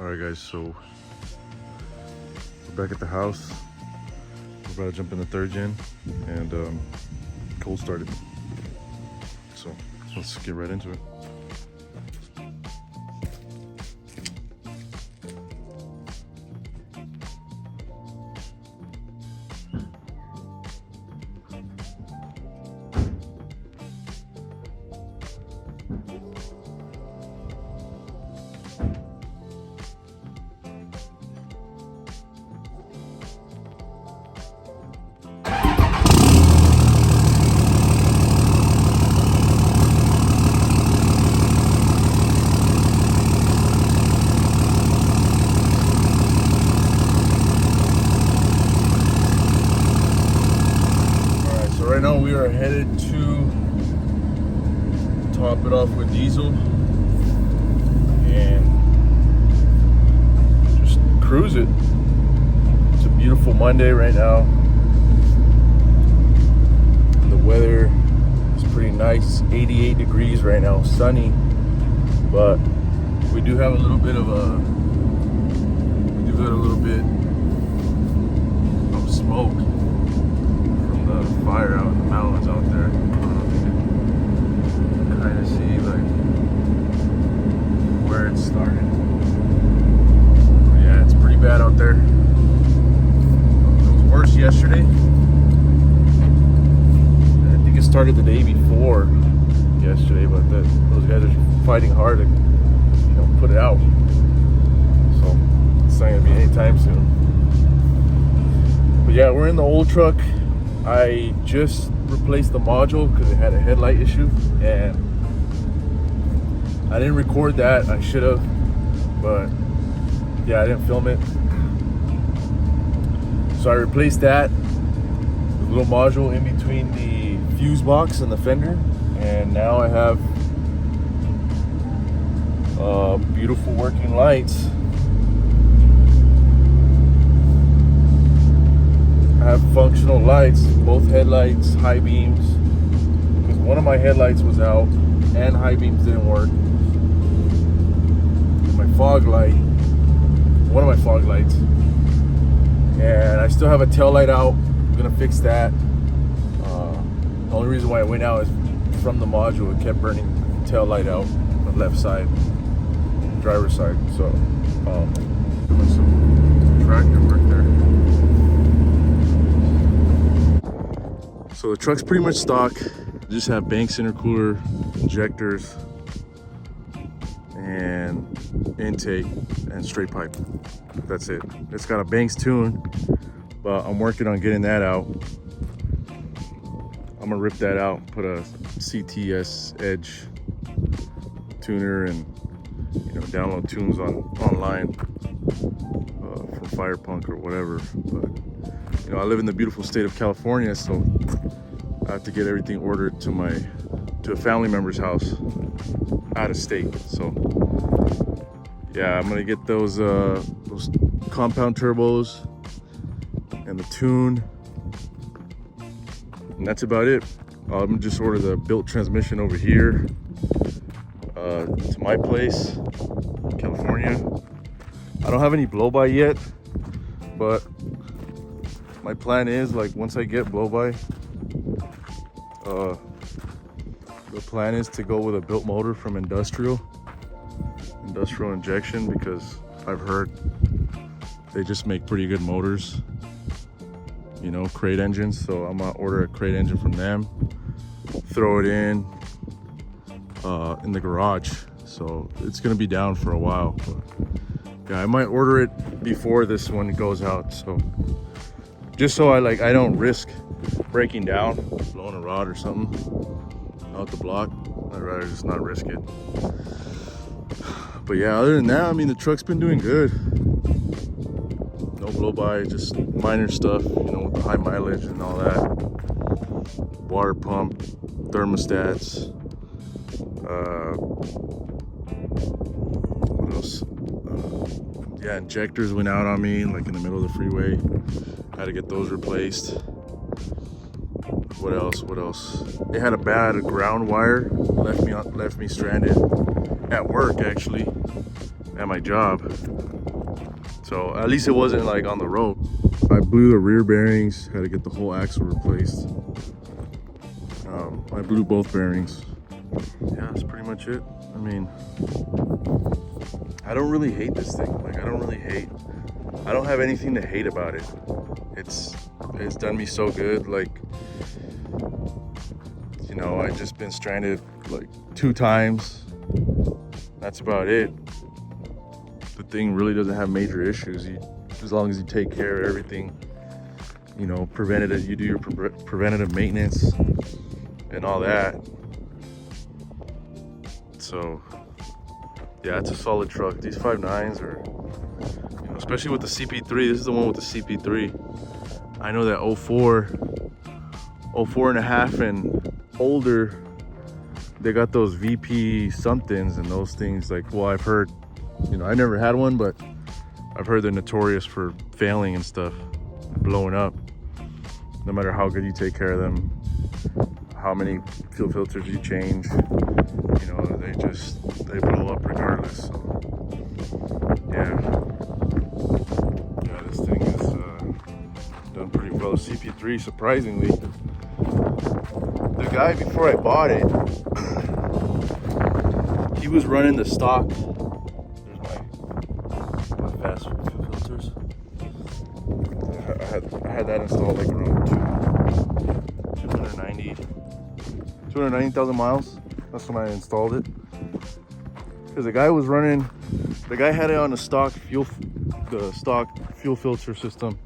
Alright guys, so we're back at the house. We're about to jump in the third gen and cold started. So let's get right into it. Right now we are headed to top it off with diesel and just cruise it. It's a beautiful Monday right now. The weather is pretty nice, 88 degrees right now, sunny, but we do have a little bit of smoke from the fire out in the mountains out there. I don't know if you can kind of see like where it started. But yeah, it's pretty bad out there. It was worse yesterday. I think it started the day before yesterday, but those guys are fighting hard to put it out. So it's not gonna be anytime soon. But yeah, we're in the old truck. I just replaced the module because it had a headlight issue, and I didn't record that. I should have, but yeah, I didn't film it. So I replaced that, the little module in between the fuse box and the fender, and now I have beautiful working lights. I have functional lights, both headlights, high beams, because one of my headlights was out and high beams didn't work. My fog light, one of my fog lights, and I still have a tail light out. I'm gonna fix that. The only reason why it went out is from the module. It kept burning the tail light out on the left side, driver's side. So doing some tractor work there. So the truck's pretty much stock. Just have Banks intercooler, injectors, and intake and straight pipe. That's it. It's got a Banks tune, but I'm working on getting that out. I'm gonna rip that out, put a CTS Edge tuner, and download tunes online from Firepunk or whatever. But I live in the beautiful state of California, so I have to get everything ordered to a family member's house out of state. So yeah, I'm gonna get those compound turbos and the tune, and that's about it. I'm gonna just order the built transmission over here to my place in California. I don't have any blow-by yet, but my plan is, like, once I get blow-by, the plan is to go with a built motor from industrial injection, because I've heard they just make pretty good motors, crate engines. So I'm gonna order a crate engine from them, throw it in the garage. So it's gonna be down for a while, but yeah, I might order it before this one goes out, so just so I don't risk breaking down, blowing a rod or something out the block. I'd rather just not risk it. But yeah, other than that, I mean, the truck's been doing good. No blow-by, just minor stuff, with the high mileage and all that. Water pump, thermostats. What else? Yeah, injectors went out on me, like in the middle of the freeway. Had to get those replaced. What else? They had a bad ground wire, left me stranded at work, actually. at my job. So at least it wasn't like on the road. I blew the rear bearings, had to get the whole axle replaced. I blew both bearings. Yeah, that's pretty much it. I mean, I don't really hate this thing. Like, I don't have anything to hate about it. It's done me so good. Like, you know, I just been stranded like 2 times. That's about it. The thing really doesn't have major issues. As long as you take care of everything, you know, you do your preventative maintenance and all that. So yeah, it's a solid truck. These 5.9s are, you know, especially with the CP3. This is the one with the CP3. I know that 04 and a half and older, they got those VP somethings and those things. Like, well, I've heard, you know, I never had one, but I've heard they're notorious for failing and stuff, blowing up. No matter how good you take care of them, how many fuel filters you change, you know, they blow up regardless. So yeah, this thing is done pretty well. CP3, surprisingly, the guy before I bought it, he was running the stock. There's my fast fuel filters. I had that installed like around 290,000 miles. That's when I installed it. Because the guy had it on the stock fuel filter system.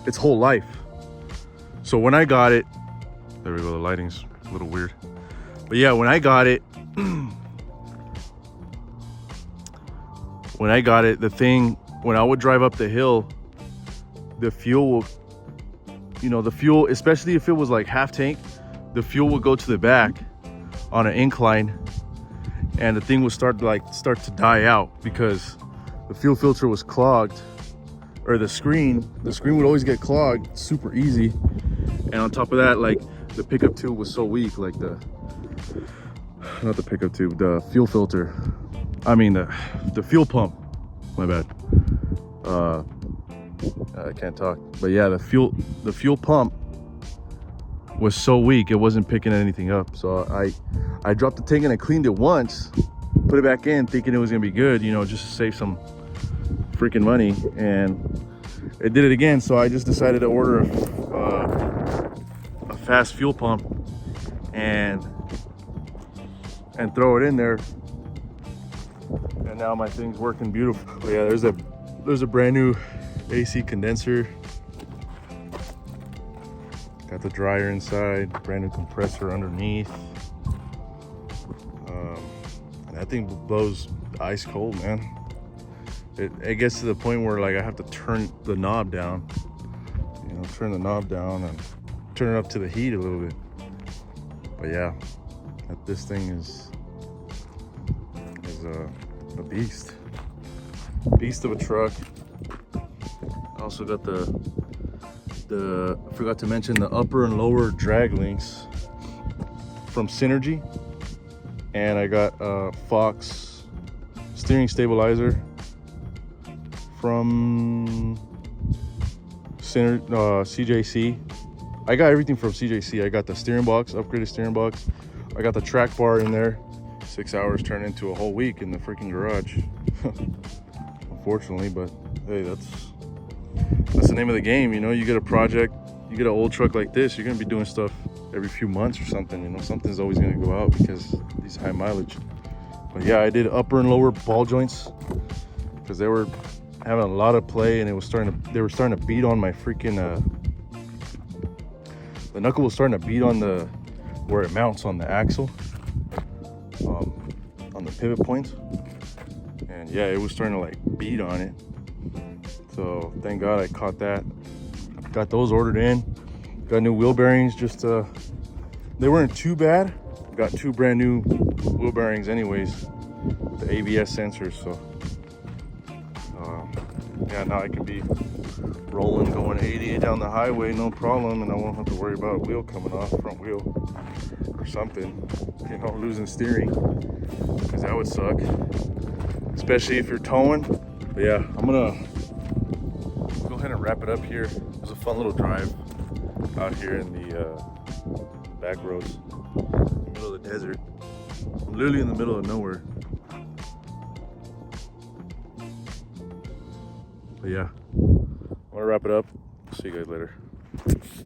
Its whole life. So when I got it, there we go. The lighting's a little weird, but yeah, when I got it, the thing, when I would drive up the hill, the fuel will, you know, the fuel, especially if it was like half tank, the fuel would go to the back on an incline, and the thing would start to die out because the fuel filter was clogged, or the screen would always get clogged super easy. And on top of that, like, the pickup tube was so weak, like the fuel filter, I mean the fuel pump, my bad, I can't talk, but yeah, the fuel pump was so weak it wasn't picking anything up. So I dropped the tank and I cleaned it once, put it back in thinking it was gonna be good, you know, just to save some freaking money, and it did it again. So I just decided to order a fast fuel pump and throw it in there, and now my thing's working beautiful. But yeah, there's a brand new AC condenser, got the dryer inside, brand new compressor underneath, and that thing blows ice cold, man. It gets to the point where, like, I have to turn the knob down, you know, turn the knob down and turn it up to the heat a little bit. But yeah, this thing is a beast of a truck. I also got I forgot to mention the upper and lower drag links from Synergy, and I got Fox steering stabilizer from CJC. I got everything from CJC. I got the steering box, upgraded steering box. I got the track bar in there. 6 hours turned into a whole week in the freaking garage. Unfortunately, but hey, that's the name of the game, you know. You get a project, you get an old truck like this, you're gonna be doing stuff every few months or something, you know. Something's always gonna go out because these high mileage. But yeah, I did upper and lower ball joints because they were having a lot of play, and they were starting to beat on my freaking the knuckle was starting to beat on where it mounts on the axle, on the pivot points, and yeah, it was starting to like beat on it. So thank God I caught that. Got those ordered in. Got new wheel bearings. They weren't too bad. Got 2 brand new wheel bearings anyways, with the ABS sensors. So yeah, now I can be rolling, going 80 down the highway, no problem, and I won't have to worry about a wheel coming off, front wheel or something, you know, losing steering, because that would suck, especially if you're towing. But yeah, I'm gonna go ahead and wrap it up here. It was a fun little drive out here in the back roads, in the middle of the desert. I'm literally in the middle of nowhere. But yeah, I'm gonna wrap it up. See you guys later.